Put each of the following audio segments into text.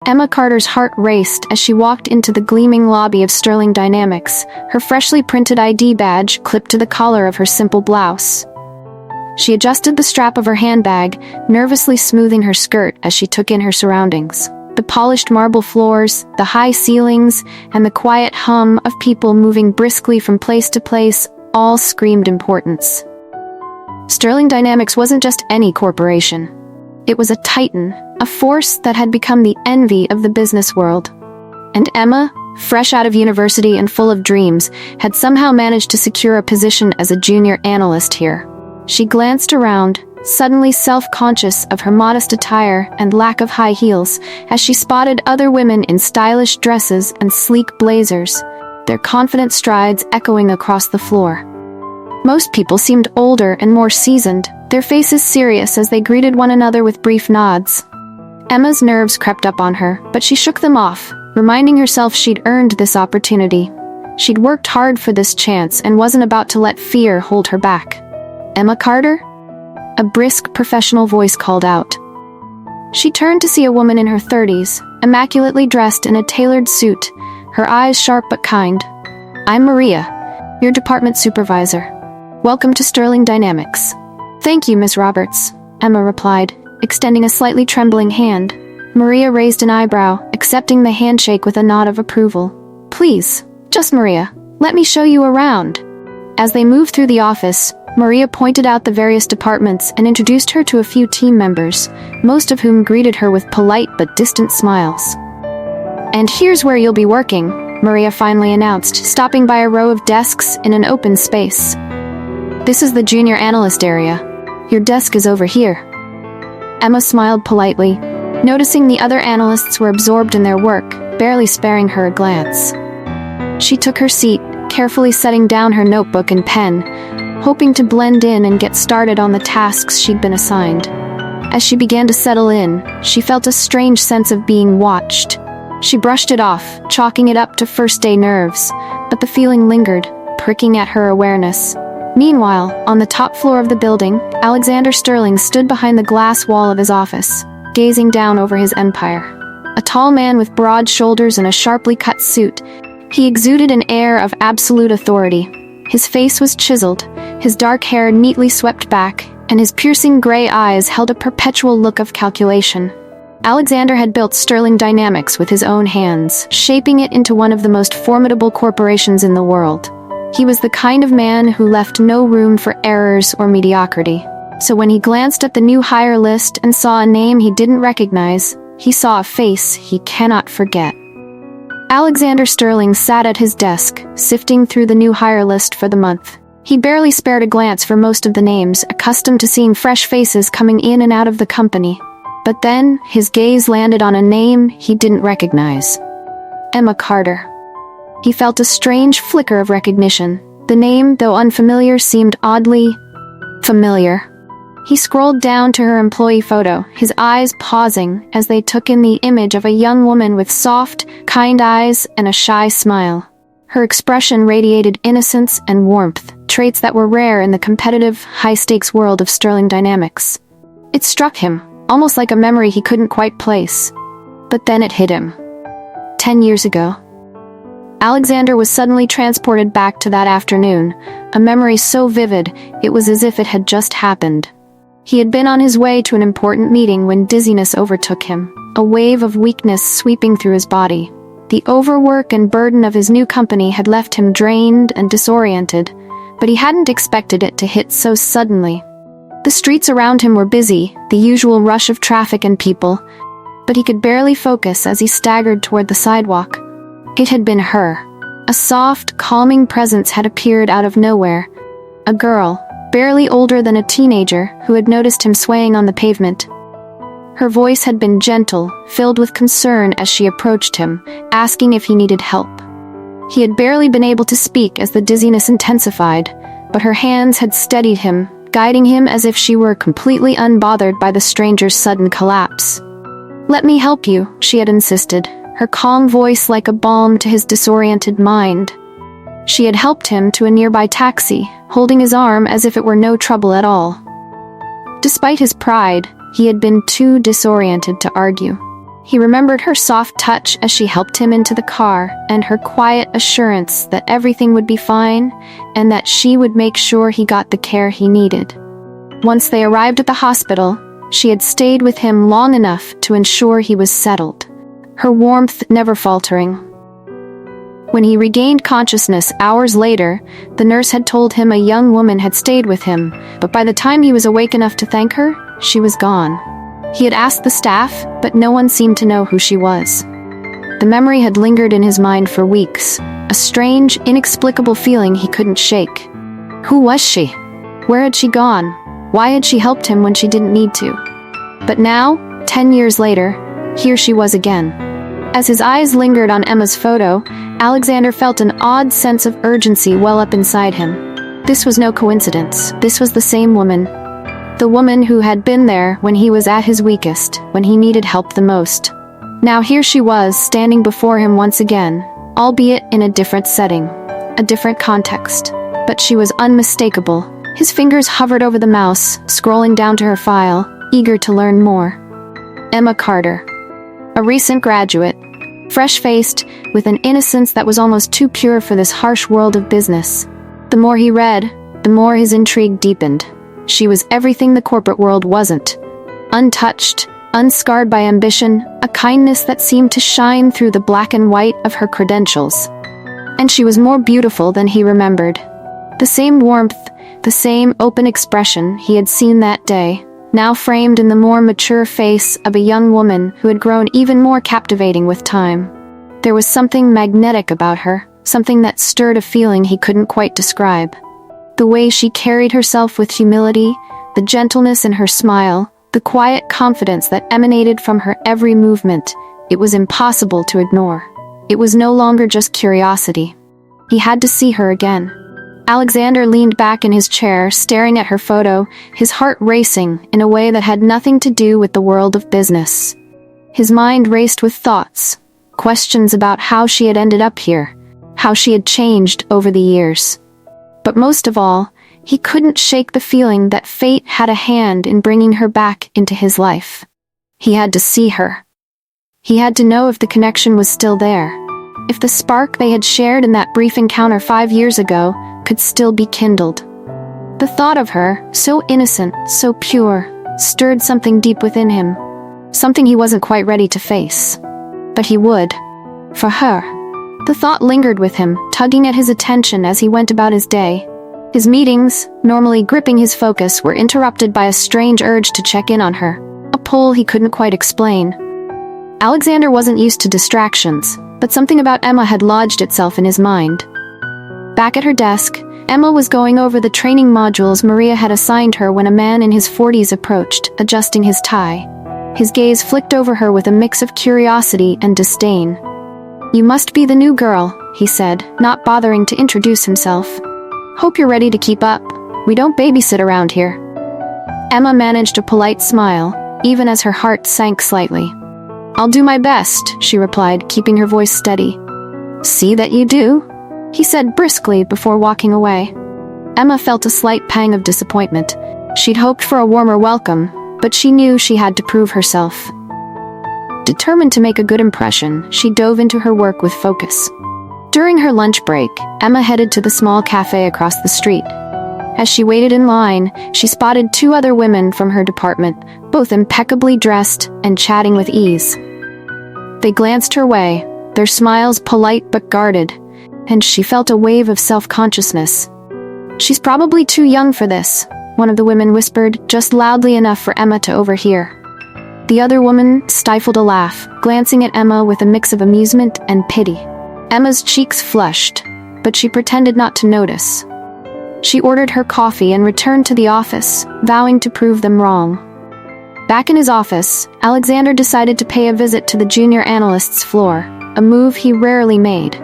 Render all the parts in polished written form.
Emma Carter's heart raced as she walked into the gleaming lobby of Sterling Dynamics, her freshly printed ID badge clipped to the collar of her simple blouse. She adjusted the strap of her handbag, nervously smoothing her skirt as she took in her surroundings. The polished marble floors, the high ceilings, and the quiet hum of people moving briskly from place to place all screamed importance. Sterling Dynamics wasn't just any corporation. It was a titan, a force that had become the envy of the business world. And Emma, fresh out of university and full of dreams, had somehow managed to secure a position as a junior analyst here. She glanced around, suddenly self-conscious of her modest attire and lack of high heels, as she spotted other women in stylish dresses and sleek blazers, their confident strides echoing across the floor. Most people seemed older and more seasoned, their faces serious as they greeted one another with brief nods. Emma's nerves crept up on her, but she shook them off, reminding herself she'd earned this opportunity. She'd worked hard for this chance and wasn't about to let fear hold her back. "Emma Carter?" A brisk, professional voice called out. She turned to see a woman in her 30s, immaculately dressed in a tailored suit, her eyes sharp but kind. "I'm Maria, your department supervisor. Welcome to Sterling Dynamics." "Thank you, Miss Roberts," Emma replied, extending a slightly trembling hand. Maria raised an eyebrow, accepting the handshake with a nod of approval. "Please, just Maria. Let me show you around." As they moved through the office, Maria pointed out the various departments and introduced her to a few team members, most of whom greeted her with polite but distant smiles. "And here's where you'll be working," Maria finally announced, stopping by a row of desks in an open space. "This is the junior analyst area. Your desk is over here." Emma smiled politely, noticing the other analysts were absorbed in their work, barely sparing her a glance. She took her seat, carefully setting down her notebook and pen, hoping to blend in and get started on the tasks she'd been assigned. As she began to settle in, she felt a strange sense of being watched. She brushed it off, chalking it up to first-day nerves, but the feeling lingered, pricking at her awareness. Meanwhile, on the top floor of the building, Alexander Sterling stood behind the glass wall of his office, gazing down over his empire. A tall man with broad shoulders and a sharply cut suit, he exuded an air of absolute authority. His face was chiseled, his dark hair neatly swept back, and his piercing gray eyes held a perpetual look of calculation. Alexander had built Sterling Dynamics with his own hands, shaping it into one of the most formidable corporations in the world. He was the kind of man who left no room for errors or mediocrity. So when he glanced at the new hire list and saw a name he didn't recognize, he saw a face he cannot forget. Alexander Sterling sat at his desk, sifting through the new hire list for the month. He barely spared a glance for most of the names, accustomed to seeing fresh faces coming in and out of the company. But then, his gaze landed on a name he didn't recognize. Emma Carter. He felt a strange flicker of recognition. The name, though unfamiliar, seemed oddly familiar. He scrolled down to her employee photo, his eyes pausing as they took in the image of a young woman with soft, kind eyes and a shy smile. Her expression radiated innocence and warmth, traits that were rare in the competitive, high-stakes world of Sterling Dynamics. It struck him, almost like a memory he couldn't quite place. But then it hit him. 10 years ago. Alexander was suddenly transported back to that afternoon, a memory so vivid it was as if it had just happened. He had been on his way to an important meeting when dizziness overtook him, a wave of weakness sweeping through his body. The overwork and burden of his new company had left him drained and disoriented, but he hadn't expected it to hit so suddenly. The streets around him were busy, the usual rush of traffic and people, but he could barely focus as he staggered toward the sidewalk. It had been her. A soft, calming presence had appeared out of nowhere. A girl, barely older than a teenager, who had noticed him swaying on the pavement. Her voice had been gentle, filled with concern as she approached him, asking if he needed help. He had barely been able to speak as the dizziness intensified, but her hands had steadied him, guiding him as if she were completely unbothered by the stranger's sudden collapse. "Let me help you," she had insisted, her calm voice like a balm to his disoriented mind. She had helped him to a nearby taxi, holding his arm as if it were no trouble at all. Despite his pride, he had been too disoriented to argue. He remembered her soft touch as she helped him into the car, and her quiet assurance that everything would be fine, and that she would make sure he got the care he needed. Once they arrived at the hospital, she had stayed with him long enough to ensure he was settled, her warmth never faltering. When he regained consciousness hours later, the nurse had told him a young woman had stayed with him, but by the time he was awake enough to thank her, she was gone. He had asked the staff, but no one seemed to know who she was. The memory had lingered in his mind for weeks, a strange, inexplicable feeling he couldn't shake. Who was she? Where had she gone? Why had she helped him when she didn't need to? But now, 10 years later, here she was again. As his eyes lingered on Emma's photo, Alexander felt an odd sense of urgency well up inside him. This was no coincidence. This was the same woman. The woman who had been there when he was at his weakest, when he needed help the most. Now here she was, standing before him once again, albeit in a different setting, a different context. But she was unmistakable. His fingers hovered over the mouse, scrolling down to her file, eager to learn more. Emma Carter. A recent graduate. Fresh-faced, with an innocence that was almost too pure for this harsh world of business. The more he read, the more his intrigue deepened. She was everything the corporate world wasn't. Untouched, unscarred by ambition, a kindness that seemed to shine through the black and white of her credentials. And she was more beautiful than he remembered. The same warmth, the same open expression he had seen that day, now framed in the more mature face of a young woman who had grown even more captivating with time. There was something magnetic about her, something that stirred a feeling he couldn't quite describe. The way she carried herself with humility, the gentleness in her smile, the quiet confidence that emanated from her every movement, it was impossible to ignore. It was no longer just curiosity. He had to see her again. Alexander leaned back in his chair, staring at her photo, his heart racing in a way that had nothing to do with the world of business. His mind raced with thoughts, questions about how she had ended up here, how she had changed over the years. But most of all, he couldn't shake the feeling that fate had a hand in bringing her back into his life. He had to see her. He had to know if the connection was still there, if the spark they had shared in that brief encounter 5 years ago could still be kindled. The thought of her, so innocent, so pure, stirred something deep within him, something he wasn't quite ready to face. But he would. For her. The thought lingered with him, tugging at his attention as he went about his day. His meetings, normally gripping his focus, were interrupted by a strange urge to check in on her, a pull he couldn't quite explain. Alexander wasn't used to distractions, but something about Emma had lodged itself in his mind. Back at her desk, Emma was going over the training modules Maria had assigned her when a man in his 40s approached, adjusting his tie. His gaze flicked over her with a mix of curiosity and disdain. "You must be the new girl," he said, not bothering to introduce himself. "Hope you're ready to keep up. We don't babysit around here." Emma managed a polite smile, even as her heart sank slightly. "I'll do my best," she replied, keeping her voice steady. "See that you do," he said briskly before walking away. Emma felt a slight pang of disappointment. She'd hoped for a warmer welcome, but she knew she had to prove herself. Determined to make a good impression, she dove into her work with focus. During her lunch break, Emma headed to the small cafe across the street. As she waited in line, she spotted 2 other women from her department, both impeccably dressed and chatting with ease. They glanced her way, their smiles polite but guarded, and she felt a wave of self-consciousness. "She's probably too young for this," one of the women whispered, just loudly enough for Emma to overhear. The other woman stifled a laugh, glancing at Emma with a mix of amusement and pity. Emma's cheeks flushed, but she pretended not to notice. She ordered her coffee and returned to the office, vowing to prove them wrong. Back in his office, Alexander decided to pay a visit to the junior analyst's floor, a move he rarely made.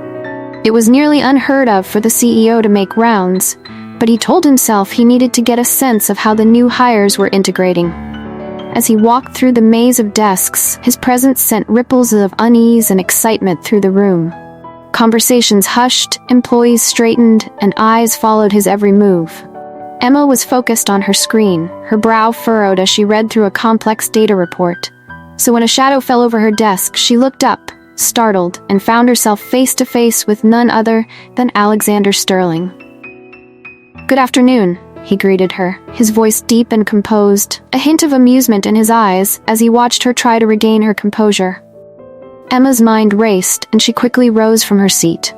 It was nearly unheard of for the CEO to make rounds, but he told himself he needed to get a sense of how the new hires were integrating. As he walked through the maze of desks, his presence sent ripples of unease and excitement through the room. Conversations hushed, employees straightened, and eyes followed his every move. Emma was focused on her screen, her brow furrowed as she read through a complex data report. So when a shadow fell over her desk, she looked up, startled, and found herself face to face with none other than Alexander Sterling. "Good afternoon," he greeted her, his voice deep and composed, a hint of amusement in his eyes as he watched her try to regain her composure. Emma's mind raced, and she quickly rose from her seat.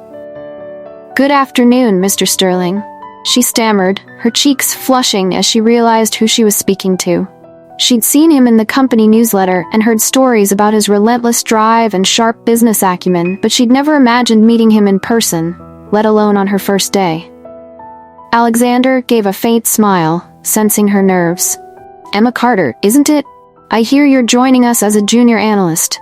"Good afternoon, Mr. Sterling," she stammered, her cheeks flushing as she realized who she was speaking to. She'd seen him in the company newsletter and heard stories about his relentless drive and sharp business acumen, but she'd never imagined meeting him in person, let alone on her first day. Alexander gave a faint smile, sensing her nerves. "Emma Carter, isn't it? I hear you're joining us as a junior analyst."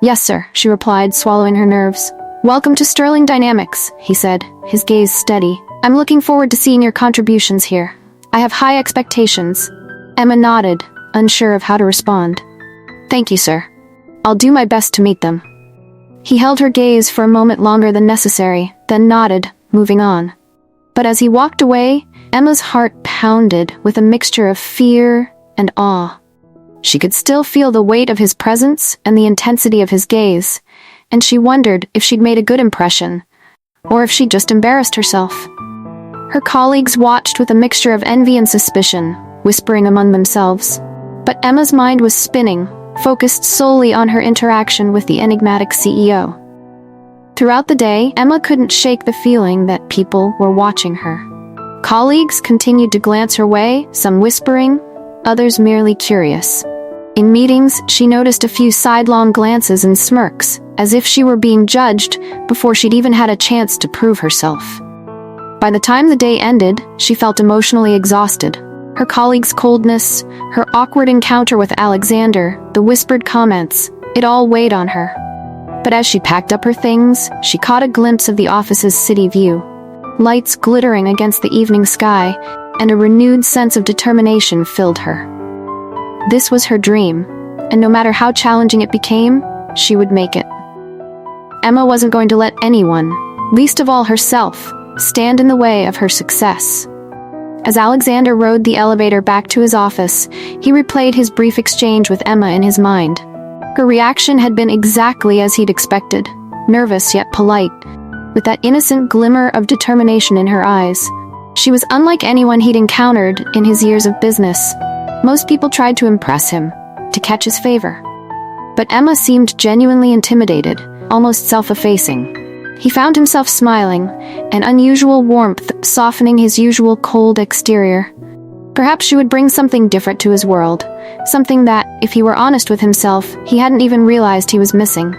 "Yes, sir," she replied, swallowing her nerves. "Welcome to Sterling Dynamics," he said, his gaze steady. "I'm looking forward to seeing your contributions here. I have high expectations." Emma nodded, unsure of how to respond. "Thank you, sir. I'll do my best to meet them." He held her gaze for a moment longer than necessary, then nodded, moving on. But as he walked away, Emma's heart pounded with a mixture of fear and awe. She could still feel the weight of his presence and the intensity of his gaze, and she wondered if she'd made a good impression, or if she'd just embarrassed herself. Her colleagues watched with a mixture of envy and suspicion, whispering among themselves. But Emma's mind was spinning, focused solely on her interaction with the enigmatic CEO. Throughout the day, Emma couldn't shake the feeling that people were watching her. Colleagues continued to glance her way, some whispering, others merely curious. In meetings, she noticed a few sidelong glances and smirks, as if she were being judged before she'd even had a chance to prove herself. By the time the day ended, she felt emotionally exhausted. Her colleagues' coldness, her awkward encounter with Alexander, the whispered comments, it all weighed on her. But as she packed up her things, she caught a glimpse of the office's city view. Lights glittering against the evening sky, and a renewed sense of determination filled her. This was her dream, and no matter how challenging it became, she would make it. Emma wasn't going to let anyone, least of all herself, stand in the way of her success. As Alexander rode the elevator back to his office, he replayed his brief exchange with Emma in his mind. Her reaction had been exactly as he'd expected, nervous yet polite, with that innocent glimmer of determination in her eyes. She was unlike anyone he'd encountered in his years of business. Most people tried to impress him, to catch his favor. But Emma seemed genuinely intimidated, almost self-effacing. He found himself smiling, an unusual warmth softening his usual cold exterior. Perhaps she would bring something different to his world, something that, if he were honest with himself, he hadn't even realized he was missing.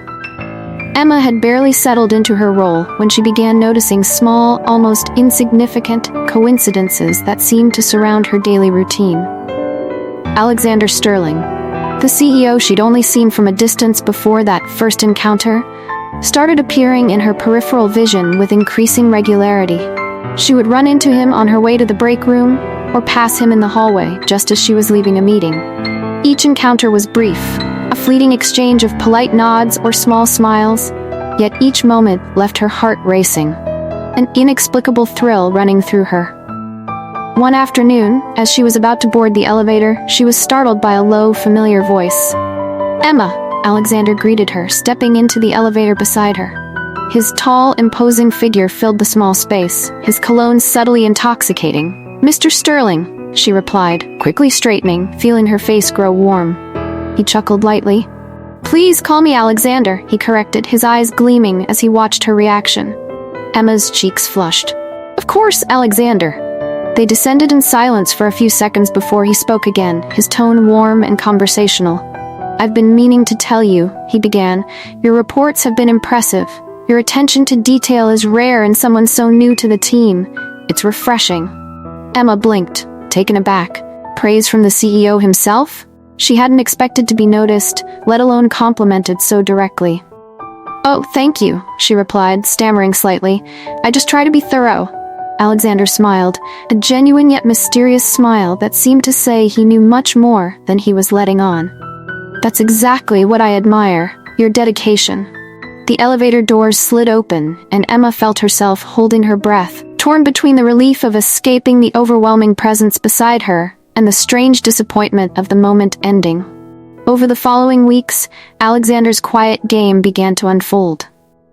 Emma had barely settled into her role when she began noticing small, almost insignificant coincidences that seemed to surround her daily routine. Alexander Sterling, the CEO she'd only seen from a distance before that first encounter, started appearing in her peripheral vision with increasing regularity. She would run into him on her way to the break room, or pass him in the hallway just as she was leaving a meeting. Each encounter was brief, a fleeting exchange of polite nods or small smiles, yet each moment left her heart racing, an inexplicable thrill running through her. One afternoon, as she was about to board the elevator, she was startled by a low, familiar voice. "Emma," Alexander greeted her, stepping into the elevator beside her. His tall, imposing figure filled the small space, his cologne subtly intoxicating. "Mr. Sterling," she replied, quickly straightening, feeling her face grow warm. He chuckled lightly. "Please call me Alexander," he corrected, his eyes gleaming as he watched her reaction. Emma's cheeks flushed. "Of course, Alexander." They descended in silence for a few seconds before he spoke again, his tone warm and conversational. "I've been meaning to tell you," he began. "Your reports have been impressive. Your attention to detail is rare in someone so new to the team. It's refreshing." Emma blinked, taken aback. Praise from the CEO himself? She hadn't expected to be noticed, let alone complimented so directly. "Oh, thank you," she replied, stammering slightly. "I just try to be thorough." Alexander smiled, a genuine yet mysterious smile that seemed to say he knew much more than he was letting on. "That's exactly what I admire, your dedication." The elevator doors slid open, and Emma felt herself holding her breath, torn between the relief of escaping the overwhelming presence beside her and the strange disappointment of the moment ending. Over the following weeks, Alexander's quiet game began to unfold.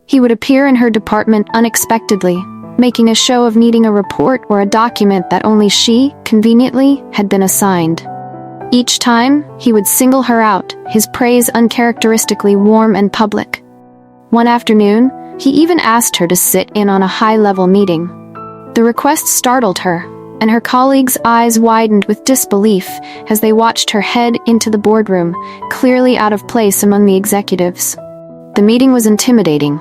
He would appear in her department unexpectedly, making a show of needing a report or a document that only she, conveniently, had been assigned. Each time, he would single her out, his praise uncharacteristically warm and public. One afternoon, he even asked her to sit in on a high-level meeting. The request startled her, and her colleagues' eyes widened with disbelief as they watched her head into the boardroom, clearly out of place among the executives. The meeting was intimidating,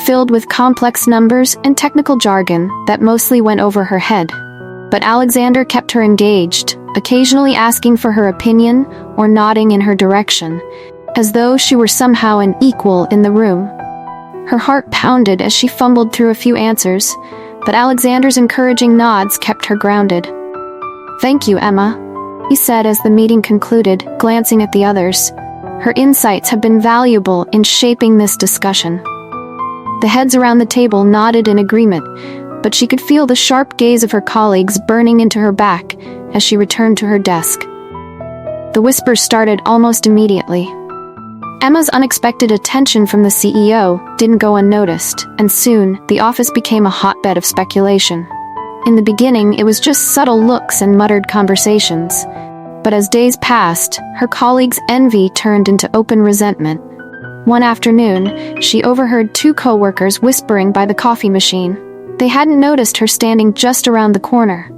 filled with complex numbers and technical jargon that mostly went over her head. But Alexander kept her engaged, occasionally asking for her opinion or nodding in her direction, as though she were somehow an equal in the room. Her heart pounded as she fumbled through a few answers, but Alexander's encouraging nods kept her grounded. "Thank you, Emma," he said as the meeting concluded, glancing at the others. "Her insights have been valuable in shaping this discussion." The heads around the table nodded in agreement, but she could feel the sharp gaze of her colleagues burning into her back as she returned to her desk. The whispers started almost immediately. Emma's unexpected attention from the CEO didn't go unnoticed, and soon the office became a hotbed of speculation. In the beginning, it was just subtle looks and muttered conversations. But as days passed, her colleagues' envy turned into open resentment. One afternoon, she overheard two co-workers whispering by the coffee machine. They hadn't noticed her standing just around the corner.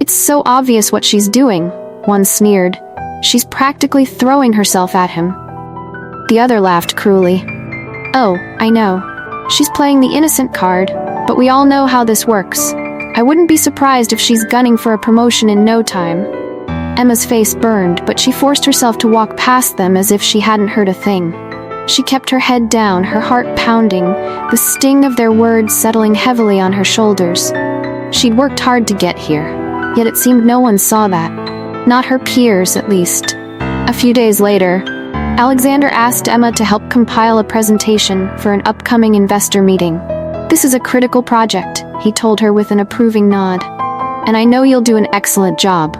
"It's so obvious what she's doing," one sneered. "She's practically throwing herself at him." The other laughed cruelly. "Oh, I know. She's playing the innocent card, but we all know how this works. I wouldn't be surprised if she's gunning for a promotion in no time." Emma's face burned, but she forced herself to walk past them as if she hadn't heard a thing. She kept her head down, her heart pounding, the sting of their words settling heavily on her shoulders. She'd worked hard to get here, yet it seemed no one saw that. Not her peers, at least. A few days later, Alexander asked Emma to help compile a presentation for an upcoming investor meeting. "This is a critical project," he told her with an approving nod. "And I know you'll do an excellent job."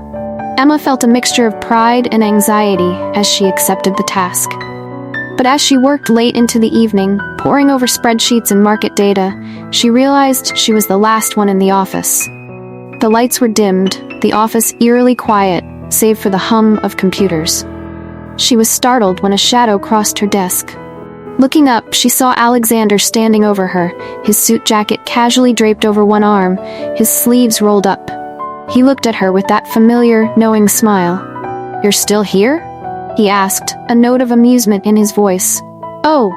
Emma felt a mixture of pride and anxiety as she accepted the task. But as she worked late into the evening, poring over spreadsheets and market data, she realized she was the last one in the office. The lights were dimmed, the office eerily quiet, save for the hum of computers. She was startled when a shadow crossed her desk. Looking up, she saw Alexander standing over her, his suit jacket casually draped over one arm, his sleeves rolled up. He looked at her with that familiar, knowing smile. "You're still here?" he asked, a note of amusement in his voice. "Oh."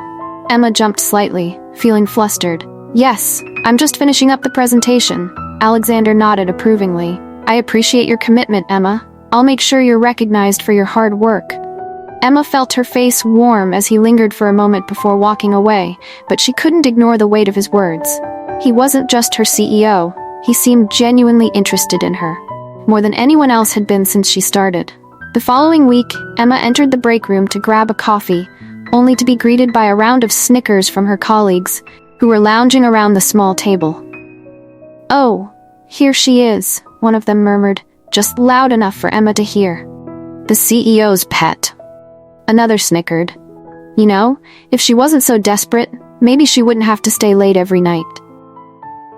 Emma jumped slightly, feeling flustered. "Yes, I'm just finishing up the presentation." Alexander nodded approvingly. "I appreciate your commitment, Emma. I'll make sure you're recognized for your hard work." Emma felt her face warm as he lingered for a moment before walking away, but she couldn't ignore the weight of his words. He wasn't just her CEO, he seemed genuinely interested in her, more than anyone else had been since she started. The following week, Emma entered the break room to grab a coffee, only to be greeted by a round of snickers from her colleagues, who were lounging around the small table. "Oh, here she is," one of them murmured, just loud enough for Emma to hear. "The CEO's pet." Another snickered. "You know, if she wasn't so desperate, maybe she wouldn't have to stay late every night."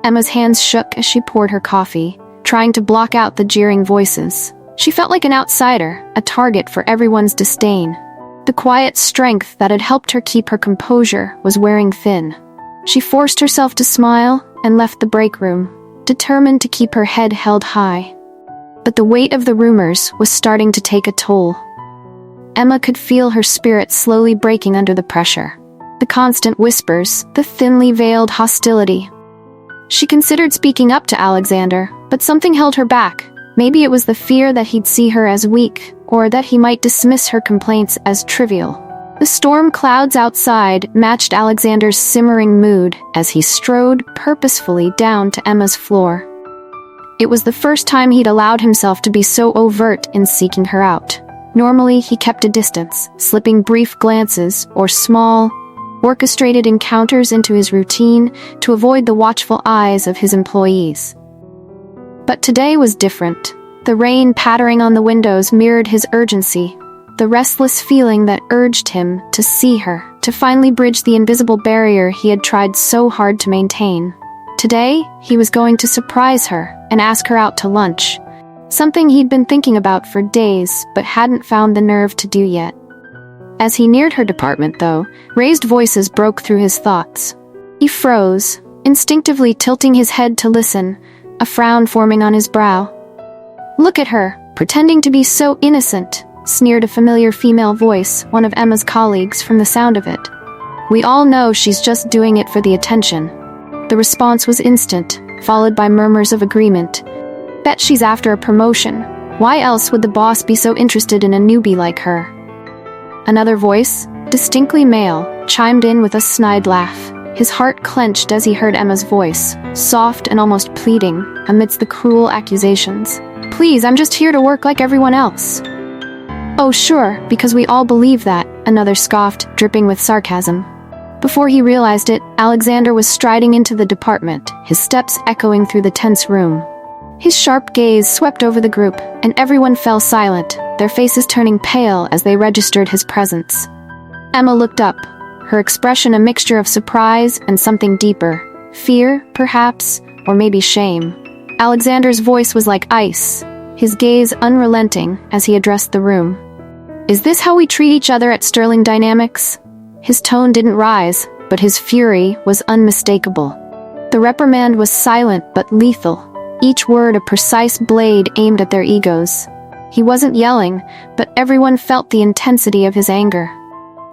Emma's hands shook as she poured her coffee, trying to block out the jeering voices. She felt like an outsider, a target for everyone's disdain. The quiet strength that had helped her keep her composure was wearing thin. She forced herself to smile and left the break room, determined to keep her head held high. But the weight of the rumors was starting to take a toll. Emma could feel her spirit slowly breaking under the pressure. The constant whispers, the thinly veiled hostility. She considered speaking up to Alexander, but something held her back. Maybe it was the fear that he'd see her as weak, or that he might dismiss her complaints as trivial. The storm clouds outside matched Alexander's simmering mood as he strode purposefully down to Emma's floor. It was the first time he'd allowed himself to be so overt in seeking her out. Normally, he kept a distance, slipping brief glances or small, orchestrated encounters into his routine to avoid the watchful eyes of his employees. But today was different. The rain pattering on the windows mirrored his urgency. the restless feeling that urged him to see her, to finally bridge the invisible barrier he had tried so hard to maintain. Today, he was going to surprise her and ask her out to lunch, something he'd been thinking about for days but hadn't found the nerve to do yet. As he neared her department, though, raised voices broke through his thoughts. He froze, instinctively tilting his head to listen, a frown forming on his brow. "Look at her, pretending to be so innocent," sneered a familiar female voice, one of Emma's colleagues, from the sound of it. "We all know she's just doing it for the attention." The response was instant, followed by murmurs of agreement. "Bet she's after a promotion. Why else would the boss be so interested in a newbie like her?" Another voice, distinctly male, chimed in with a snide laugh. His heart clenched as he heard Emma's voice, soft and almost pleading, amidst the cruel accusations. "Please, I'm just here to work like everyone else." "Oh sure, because we all believe that," another scoffed, dripping with sarcasm. Before he realized it, Alexander was striding into the department, his steps echoing through the tense room. His sharp gaze swept over the group, and everyone fell silent, their faces turning pale as they registered his presence. Emma looked up, her expression a mixture of surprise and something deeper. Fear, perhaps, or maybe shame. Alexander's voice was like ice, his gaze unrelenting as he addressed the room. "Is this how we treat each other at Sterling Dynamics?" His tone didn't rise, but his fury was unmistakable. The reprimand was silent but lethal, each word a precise blade aimed at their egos. He wasn't yelling, but everyone felt the intensity of his anger.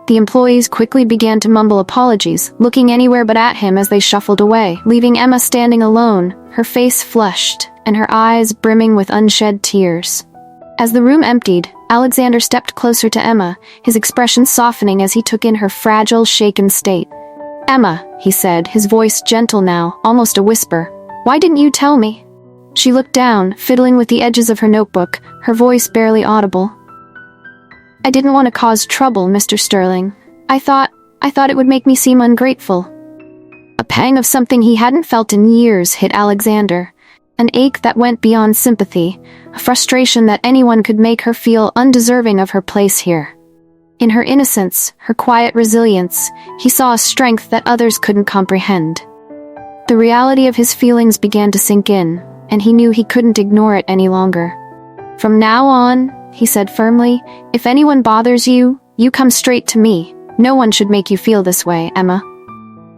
The employees quickly began to mumble apologies, looking anywhere but at him as they shuffled away, leaving Emma standing alone, her face flushed, and her eyes brimming with unshed tears. As the room emptied, Alexander stepped closer to Emma, his expression softening as he took in her fragile, shaken state. "Emma," he said, his voice gentle now, almost a whisper, "why didn't you tell me?" She looked down, fiddling with the edges of her notebook, her voice barely audible. "I didn't want to cause trouble, Mr. Sterling. I thought it would make me seem ungrateful." A pang of something he hadn't felt in years hit Alexander, an ache that went beyond sympathy, a frustration that anyone could make her feel undeserving of her place here. In her innocence, her quiet resilience, he saw a strength that others couldn't comprehend. The reality of his feelings began to sink in, and he knew he couldn't ignore it any longer. "From now on," he said firmly, "if anyone bothers you, you come straight to me. No one should make you feel this way, Emma."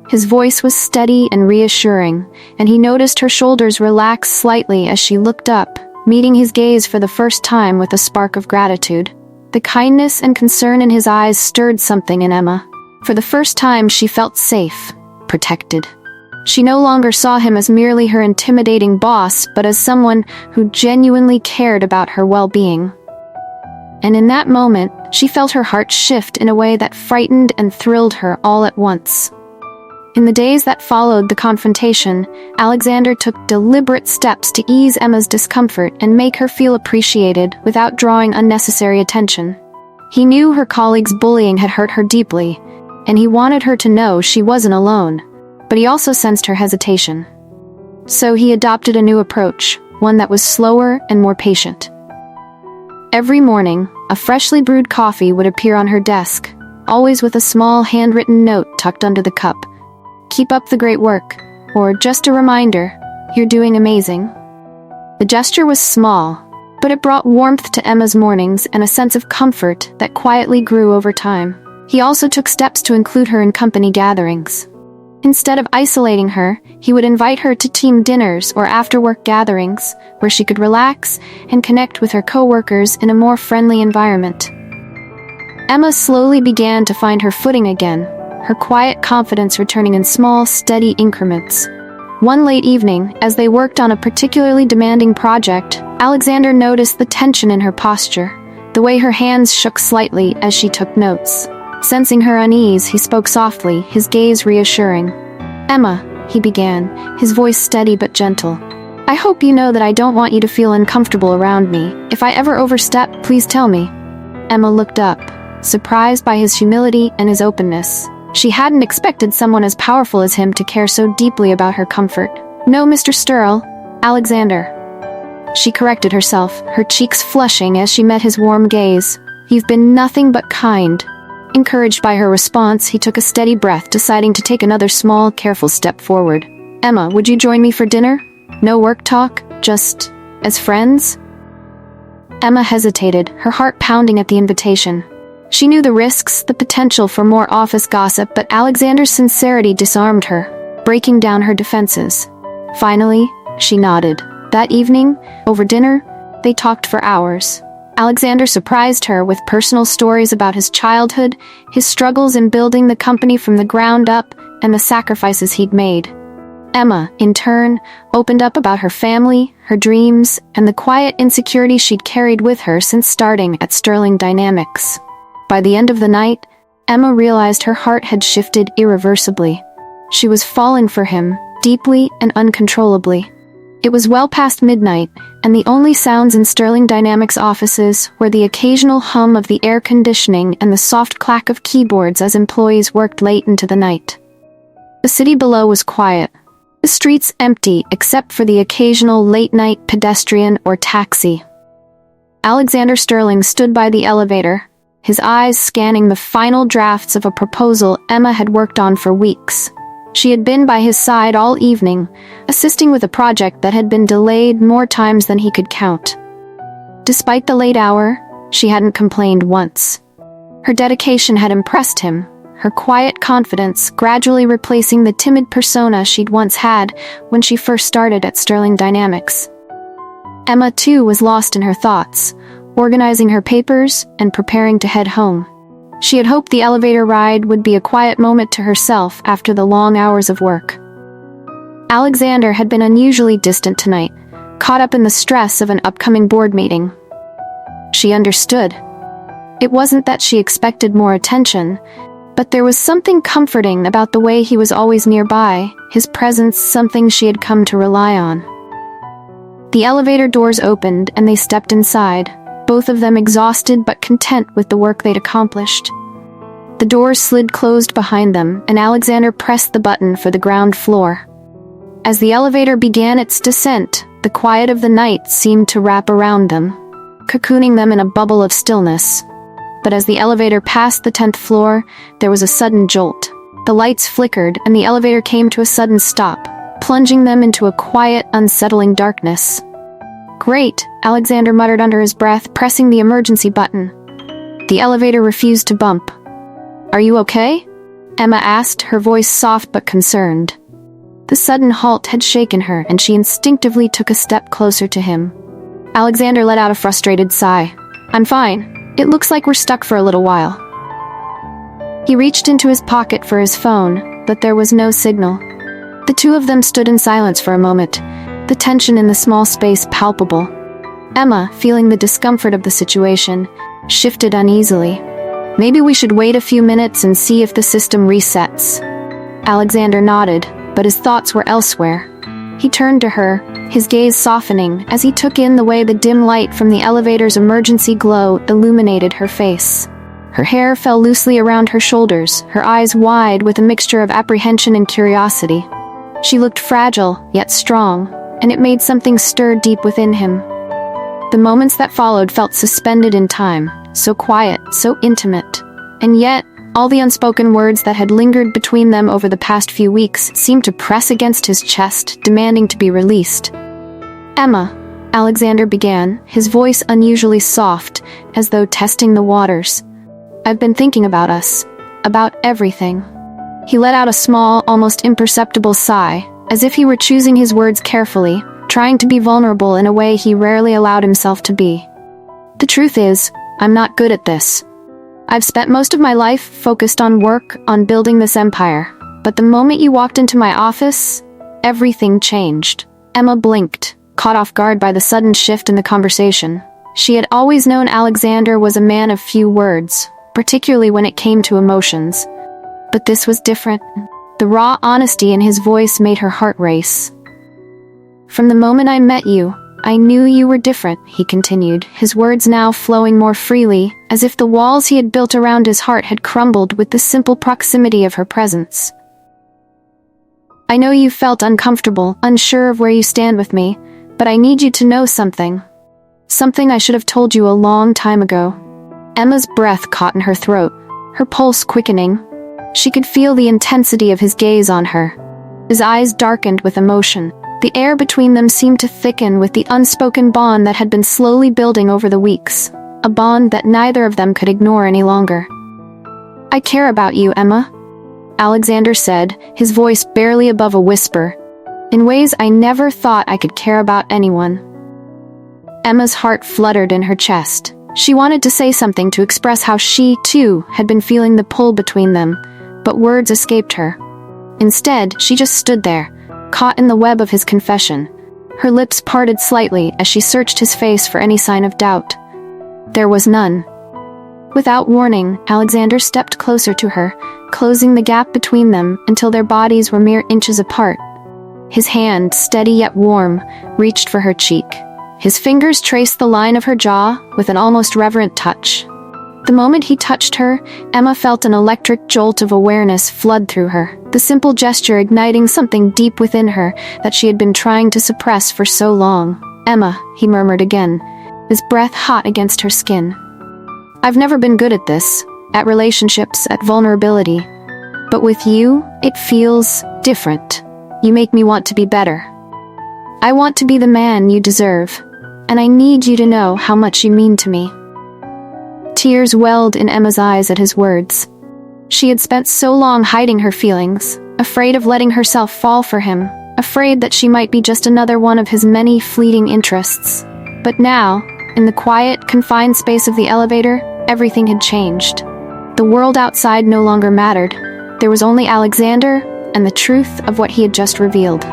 His voice was steady and reassuring, and he noticed her shoulders relax slightly as she looked up, meeting his gaze for the first time with a spark of gratitude. The kindness and concern in his eyes stirred something in Emma. For the first time, she felt safe, protected. She no longer saw him as merely her intimidating boss, but as someone who genuinely cared about her well-being. And in that moment, she felt her heart shift in a way that frightened and thrilled her all at once. In the days that followed the confrontation, Alexander took deliberate steps to ease Emma's discomfort and make her feel appreciated without drawing unnecessary attention. He knew her colleagues' bullying had hurt her deeply, and he wanted her to know she wasn't alone, but he also sensed her hesitation. So he adopted a new approach, one that was slower and more patient. Every morning, a freshly brewed coffee would appear on her desk, always with a small handwritten note tucked under the cup. "Keep up the great work," or just a reminder, "You're doing amazing." The gesture was small, but it brought warmth to Emma's mornings and a sense of comfort that quietly grew over time. He also took steps to include her in company gatherings. Instead of isolating her, he would invite her to team dinners or after-work gatherings, where she could relax and connect with her coworkers in a more friendly environment. Emma slowly began to find her footing again, her quiet confidence returning in small, steady increments. One late evening, as they worked on a particularly demanding project, Alexander noticed the tension in her posture, the way her hands shook slightly as she took notes. Sensing her unease, he spoke softly, his gaze reassuring. "Emma," he began, his voice steady but gentle. "I hope you know that I don't want you to feel uncomfortable around me. If I ever overstep, please tell me." Emma looked up, surprised by his humility and his openness. She hadn't expected someone as powerful as him to care so deeply about her comfort. "No, Mr. Sturl, Alexander." She corrected herself, her cheeks flushing as she met his warm gaze. "You've been nothing but kind." Encouraged by her response, he took a steady breath, deciding to take another small, careful step forward. "Emma, would you join me for dinner? No work talk, just as friends?" Emma hesitated, her heart pounding at the invitation. She knew the risks, the potential for more office gossip, but Alexander's sincerity disarmed her, breaking down her defenses. Finally, she nodded. That evening, over dinner, they talked for hours. Alexander surprised her with personal stories about his childhood, his struggles in building the company from the ground up, and the sacrifices he'd made. Emma, in turn, opened up about her family, her dreams, and the quiet insecurity she'd carried with her since starting at Sterling Dynamics. By the end of the night, Emma realized her heart had shifted irreversibly. She was falling for him, deeply and uncontrollably. It was well past midnight, and the only sounds in Sterling Dynamics offices were the occasional hum of the air conditioning and the soft clack of keyboards as employees worked late into the night. The city below was quiet, the streets empty except for the occasional late-night pedestrian or taxi. Alexander Sterling stood by the elevator, his eyes scanning the final drafts of a proposal Emma had worked on for weeks. She had been by his side all evening, assisting with a project that had been delayed more times than he could count. Despite the late hour, she hadn't complained once. Her dedication had impressed him, her quiet confidence gradually replacing the timid persona she'd once had when she first started at Sterling Dynamics. Emma, too, was lost in her thoughts, organizing her papers and preparing to head home. She had hoped the elevator ride would be a quiet moment to herself after the long hours of work. Alexander had been unusually distant tonight, caught up in the stress of an upcoming board meeting. She understood. It wasn't that she expected more attention, but there was something comforting about the way he was always nearby, his presence something she had come to rely on. The elevator doors opened and they stepped inside, both of them exhausted but content with the work they'd accomplished. The doors slid closed behind them, and Alexander pressed the button for the ground floor. As the elevator began its descent, the quiet of the night seemed to wrap around them, cocooning them in a bubble of stillness. But as the elevator passed the 10th floor, there was a sudden jolt. The lights flickered, and the elevator came to a sudden stop, plunging them into a quiet, unsettling darkness. "Great," Alexander muttered under his breath, pressing the emergency button. The elevator refused to bump. "Are you okay?" Emma asked, her voice soft but concerned. The sudden halt had shaken her, and she instinctively took a step closer to him. Alexander let out a frustrated sigh. "I'm fine. It looks like we're stuck for a little while." He reached into his pocket for his phone, but there was no signal. The two of them stood in silence for a moment, the tension in the small space palpable. Emma, feeling the discomfort of the situation, shifted uneasily. "Maybe we should wait a few minutes and see if the system resets." Alexander nodded, but his thoughts were elsewhere. He turned to her, his gaze softening as he took in the way the dim light from the elevator's emergency glow illuminated her face. Her hair fell loosely around her shoulders, her eyes wide with a mixture of apprehension and curiosity. She looked fragile, yet strong, and it made something stir deep within him. The moments that followed felt suspended in time, so quiet, so intimate. And yet, all the unspoken words that had lingered between them over the past few weeks seemed to press against his chest, demanding to be released. "Emma," Alexander began, his voice unusually soft, as though testing the waters. "I've been thinking about us. About everything." He let out a small, almost imperceptible sigh, as if he were choosing his words carefully, trying to be vulnerable in a way he rarely allowed himself to be. "The truth is, I'm not good at this. I've spent most of my life focused on work, on building this empire. But the moment you walked into my office, everything changed." Emma blinked, caught off guard by the sudden shift in the conversation. She had always known Alexander was a man of few words, particularly when it came to emotions. But this was different. The raw honesty in his voice made her heart race. "From the moment I met you, I knew you were different," he continued, his words now flowing more freely, as if the walls he had built around his heart had crumbled with the simple proximity of her presence. "I know you felt uncomfortable, unsure of where you stand with me, but I need you to know something. Something I should have told you a long time ago." Emma's breath caught in her throat, her pulse quickening. She could feel the intensity of his gaze on her. His eyes darkened with emotion. The air between them seemed to thicken with the unspoken bond that had been slowly building over the weeks, a bond that neither of them could ignore any longer. "I care about you, Emma," Alexander said, his voice barely above a whisper, "in ways I never thought I could care about anyone." Emma's heart fluttered in her chest. She wanted to say something to express how she, too, had been feeling the pull between them, but words escaped her. Instead, she just stood there, caught in the web of his confession. Her lips parted slightly as she searched his face for any sign of doubt. There was none. Without warning, Alexander stepped closer to her, closing the gap between them until their bodies were mere inches apart. His hand, steady yet warm, reached for her cheek. His fingers traced the line of her jaw with an almost reverent touch. The moment he touched her, Emma felt an electric jolt of awareness flood through her, the simple gesture igniting something deep within her that she had been trying to suppress for so long. "Emma," he murmured again, his breath hot against her skin. "I've never been good at this, at relationships, at vulnerability. But with you, it feels different. You make me want to be better. I want to be the man you deserve, and I need you to know how much you mean to me." Tears welled in Emma's eyes at his words. She had spent so long hiding her feelings, afraid of letting herself fall for him, afraid that she might be just another one of his many fleeting interests. But now, in the quiet, confined space of the elevator, everything had changed. The world outside no longer mattered. There was only Alexander and the truth of what he had just revealed.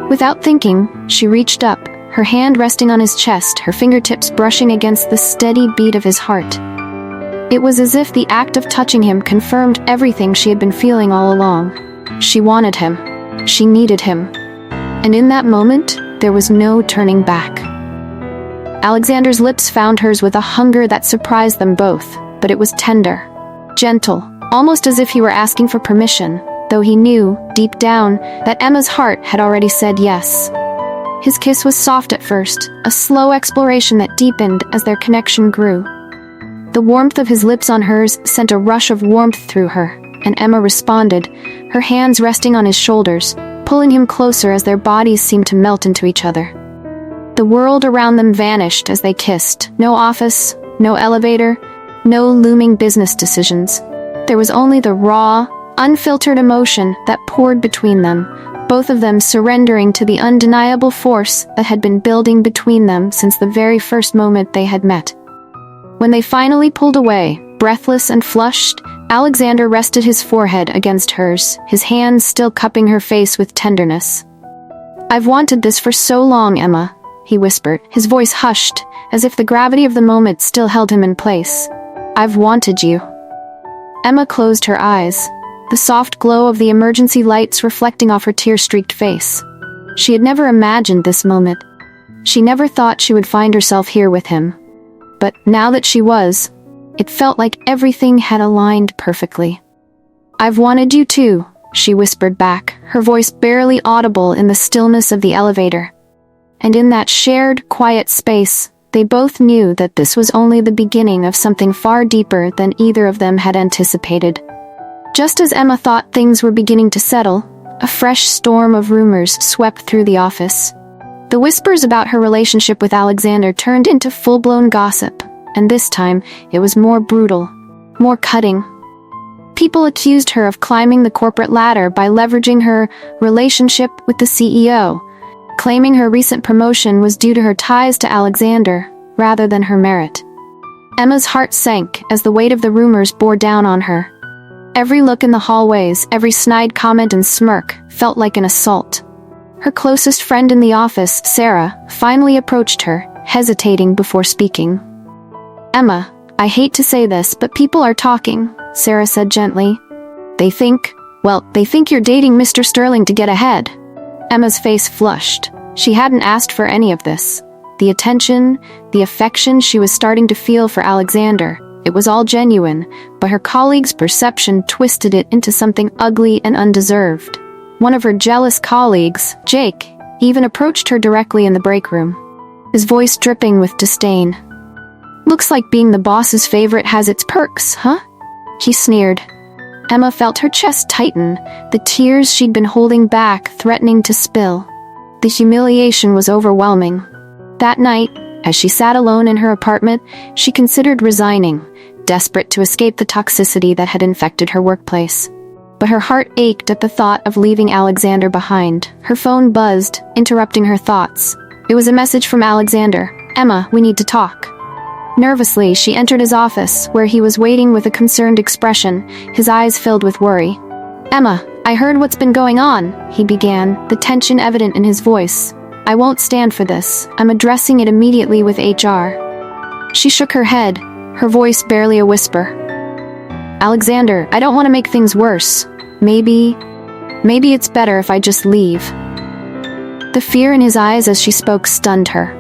Without thinking, she reached up, her hand resting on his chest, her fingertips brushing against the steady beat of his heart. It was as if the act of touching him confirmed everything she had been feeling all along. She wanted him. She needed him. And in that moment, there was no turning back. Alexander's lips found hers with a hunger that surprised them both, but it was tender, gentle, almost as if he were asking for permission, though he knew, deep down, that Emma's heart had already said yes. His kiss was soft at first, a slow exploration that deepened as their connection grew. The warmth of his lips on hers sent a rush of warmth through her, and Emma responded, her hands resting on his shoulders, pulling him closer as their bodies seemed to melt into each other. The world around them vanished as they kissed. No office, no elevator, no looming business decisions. There was only the raw, unfiltered emotion that poured between them, both of them surrendering to the undeniable force that had been building between them since the very first moment they had met. When they finally pulled away, breathless and flushed, Alexander rested his forehead against hers, his hands still cupping her face with tenderness. "I've wanted this for so long, Emma," he whispered, his voice hushed, as if the gravity of the moment still held him in place. "I've wanted you." Emma closed her eyes, the soft glow of the emergency lights reflecting off her tear-streaked face. She had never imagined this moment. She never thought she would find herself here with him. But now that she was, it felt like everything had aligned perfectly. "I've wanted you too," she whispered back, her voice barely audible in the stillness of the elevator. And in that shared, quiet space, they both knew that this was only the beginning of something far deeper than either of them had anticipated. Just as Emma thought things were beginning to settle, a fresh storm of rumors swept through the office. The whispers about her relationship with Alexander turned into full-blown gossip, and this time it was more brutal, more cutting. People accused her of climbing the corporate ladder by leveraging her relationship with the CEO, claiming her recent promotion was due to her ties to Alexander rather than her merit. Emma's heart sank as the weight of the rumors bore down on her. Every look in the hallways, every snide comment and smirk felt like an assault. Her closest friend in the office, Sarah, finally approached her, hesitating before speaking. "Emma, I hate to say this, but people are talking," Sarah said gently. They think you're dating Mr. Sterling to get ahead." Emma's face flushed. She hadn't asked for any of this. The attention, the affection she was starting to feel for Alexander, it was all genuine, but her colleague's perception twisted it into something ugly and undeserved. One of her jealous colleagues, Jake, even approached her directly in the break room, his voice dripping with disdain. Looks like being the boss's favorite has its perks, huh? He sneered. Emma felt her chest tighten, the tears she'd been holding back threatening to spill. The humiliation was overwhelming. That night, as she sat alone in her apartment, she considered resigning, desperate to escape the toxicity that had infected her workplace. But her heart ached at the thought of leaving Alexander behind. Her phone buzzed, interrupting her thoughts. It was a message from Alexander. "Emma, we need to talk." Nervously, she entered his office, where he was waiting with a concerned expression, his eyes filled with worry. "Emma, I heard what's been going on," he began, the tension evident in his voice. "I won't stand for this. I'm addressing it immediately with HR." She shook her head, her voice barely a whisper. "Alexander, I don't want to make things worse. Maybe it's better if I just leave." The fear in his eyes as she spoke stunned her.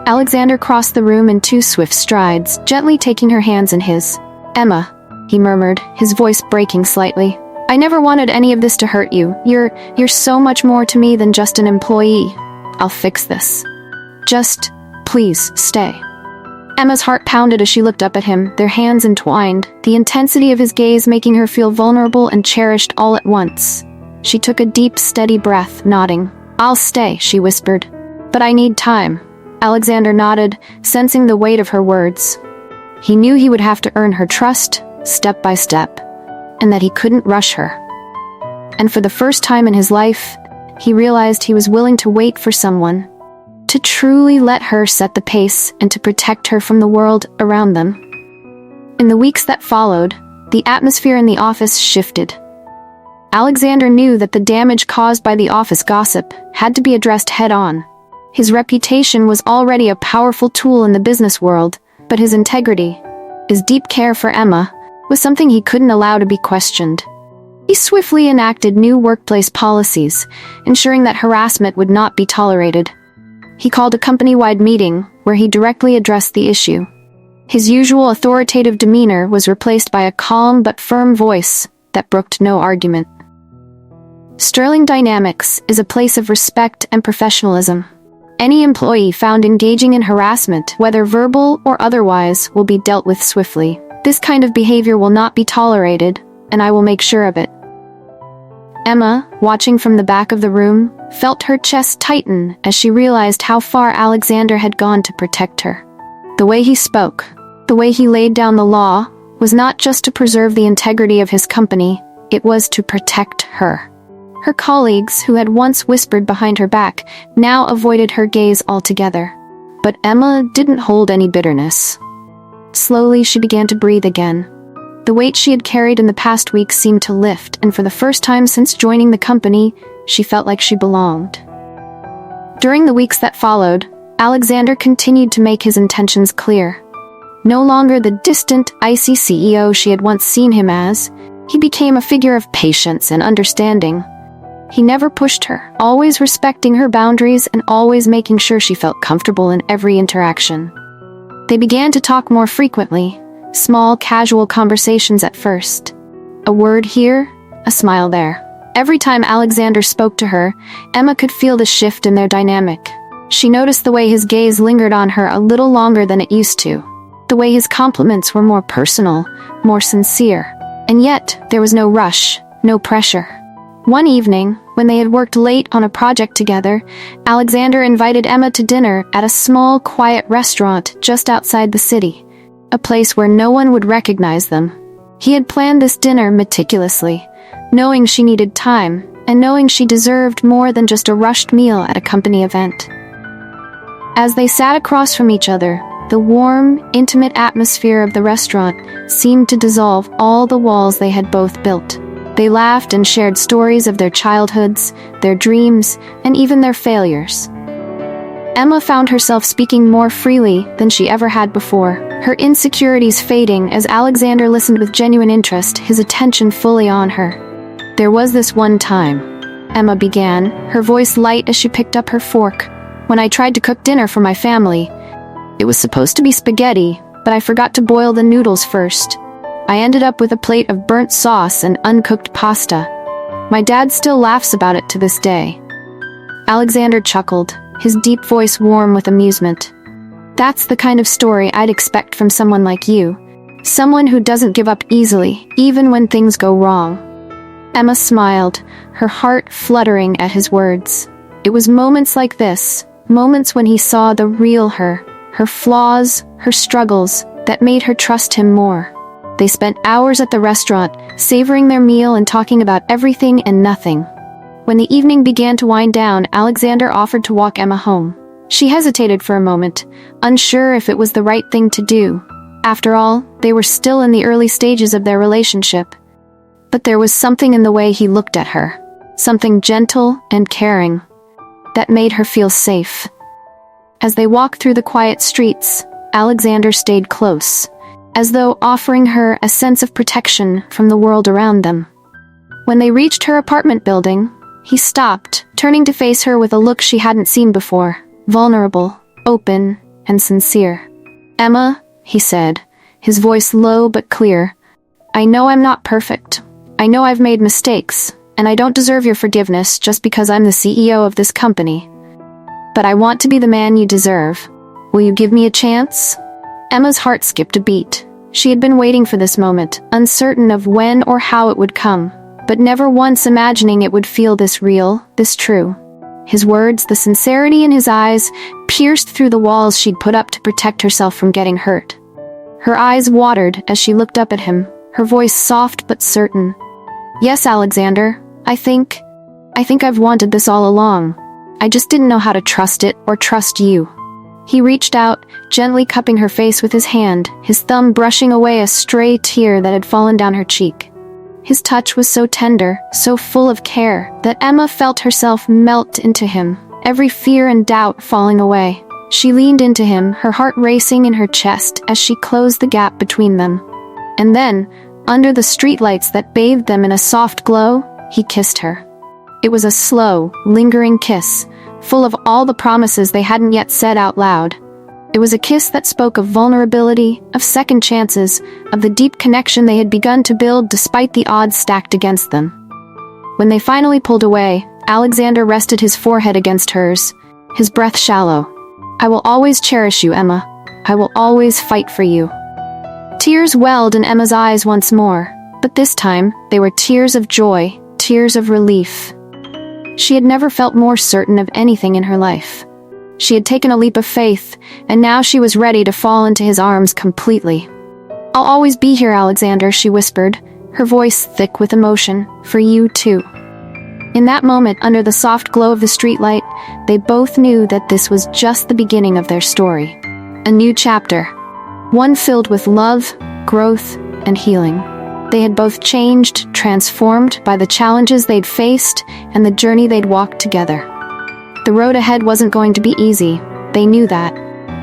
Alexander crossed the room in 2 swift strides, gently taking her hands in his. "Emma," he murmured, his voice breaking slightly. "I never wanted any of this to hurt you. You're so much more to me than just an employee. I'll fix this. Just, please, stay." Emma's heart pounded as she looked up at him, their hands entwined, the intensity of his gaze making her feel vulnerable and cherished all at once. She took a deep, steady breath, nodding. "I'll stay," she whispered. "But I need time." Alexander nodded, sensing the weight of her words. He knew he would have to earn her trust, step by step, and that he couldn't rush her. And for the first time in his life, he realized he was willing to wait for someone, to truly let her set the pace and to protect her from the world around them. In the weeks that followed, the atmosphere in the office shifted. Alexander knew that the damage caused by the office gossip had to be addressed head-on. His reputation was already a powerful tool in the business world, but his integrity, his deep care for Emma, was something he couldn't allow to be questioned. He swiftly enacted new workplace policies, ensuring that harassment would not be tolerated. He called a company-wide meeting, where he directly addressed the issue. His usual authoritative demeanor was replaced by a calm but firm voice that brooked no argument. Sterling Dynamics is a place of respect and professionalism. Any employee found engaging in harassment, whether verbal or otherwise, will be dealt with swiftly. This kind of behavior will not be tolerated, and I will make sure of it. Emma, watching from the back of the room, felt her chest tighten as she realized how far Alexander had gone to protect her. The way he spoke, the way he laid down the law, was not just to preserve the integrity of his company, it was to protect her. Her colleagues, who had once whispered behind her back, now avoided her gaze altogether. But Emma didn't hold any bitterness. Slowly, she began to breathe again. The weight she had carried in the past weeks seemed to lift, and for the first time since joining the company, she felt like she belonged. During the weeks that followed, Alexander continued to make his intentions clear. No longer the distant, icy CEO she had once seen him as, he became a figure of patience and understanding. He never pushed her, always respecting her boundaries and always making sure she felt comfortable in every interaction. They began to talk more frequently, small, casual conversations at first. A word here, a smile there. Every time Alexander spoke to her, Emma could feel the shift in their dynamic. She noticed the way his gaze lingered on her a little longer than it used to. The way his compliments were more personal, more sincere. And yet, there was no rush, no pressure. One evening, when they had worked late on a project together, Alexander invited Emma to dinner at a small, quiet restaurant just outside the city, a place where no one would recognize them. He had planned this dinner meticulously, knowing she needed time, and knowing she deserved more than just a rushed meal at a company event. As they sat across from each other, the warm, intimate atmosphere of the restaurant seemed to dissolve all the walls they had both built. They laughed and shared stories of their childhoods, their dreams, and even their failures. Emma found herself speaking more freely than she ever had before, her insecurities fading as Alexander listened with genuine interest, his attention fully on her. "There was this one time," Emma began, her voice light as she picked up her fork, "when I tried to cook dinner for my family. It was supposed to be spaghetti, but I forgot to boil the noodles first. I ended up with a plate of burnt sauce and uncooked pasta. My dad still laughs about it to this day." Alexander chuckled, his deep voice warm with amusement. That's the kind of story I'd expect from someone like you. Someone who doesn't give up easily, even when things go wrong. Emma smiled, her heart fluttering at his words. It was moments like this, moments when he saw the real her flaws, her struggles, that made her trust him more. They spent hours at the restaurant, savoring their meal and talking about everything and nothing. When the evening began to wind down, Alexander offered to walk Emma home. She hesitated for a moment, unsure if it was the right thing to do. After all, they were still in the early stages of their relationship. But there was something in the way he looked at her, something gentle and caring, that made her feel safe. As they walked through the quiet streets, Alexander stayed close, as though offering her a sense of protection from the world around them. When they reached her apartment building, he stopped, turning to face her with a look she hadn't seen before, vulnerable, open, and sincere. "Emma," he said, his voice low but clear, "I know I'm not perfect. I know I've made mistakes, and I don't deserve your forgiveness just because I'm the CEO of this company. But I want to be the man you deserve. Will you give me a chance?" Emma's heart skipped a beat. She had been waiting for this moment, uncertain of when or how it would come, but never once imagining it would feel this real, this true. His words, the sincerity in his eyes, pierced through the walls she'd put up to protect herself from getting hurt. Her eyes watered as she looked up at him, her voice soft but certain. "Yes, Alexander, I think I've wanted this all along. I just didn't know how to trust it or trust you." He reached out, gently cupping her face with his hand, his thumb brushing away a stray tear that had fallen down her cheek. His touch was so tender, so full of care, that Emma felt herself melt into him, every fear and doubt falling away. She leaned into him, her heart racing in her chest as she closed the gap between them. And then, under the streetlights that bathed them in a soft glow, he kissed her. It was a slow, lingering kiss, full of all the promises they hadn't yet said out loud. It was a kiss that spoke of vulnerability, of second chances, of the deep connection they had begun to build despite the odds stacked against them. When they finally pulled away, Alexander rested his forehead against hers, his breath shallow. "I will always cherish you, Emma. I will always fight for you." Tears welled in Emma's eyes once more, but this time they were tears of joy, tears of relief. She had never felt more certain of anything in her life. She had taken a leap of faith, and now she was ready to fall into his arms completely. "I'll always be here, Alexander," she whispered, her voice thick with emotion, "for you too." In that moment, under the soft glow of the streetlight, they both knew that this was just the beginning of their story. A new chapter. One filled with love, growth, and healing. They had both changed, transformed by the challenges they'd faced and the journey they'd walked together. The road ahead wasn't going to be easy, they knew that.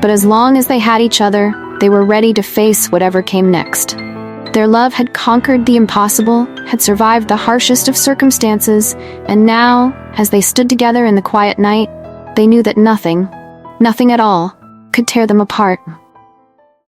But as long as they had each other, they were ready to face whatever came next. Their love had conquered the impossible, had survived the harshest of circumstances, and now, as they stood together in the quiet night, they knew that nothing at all, could tear them apart.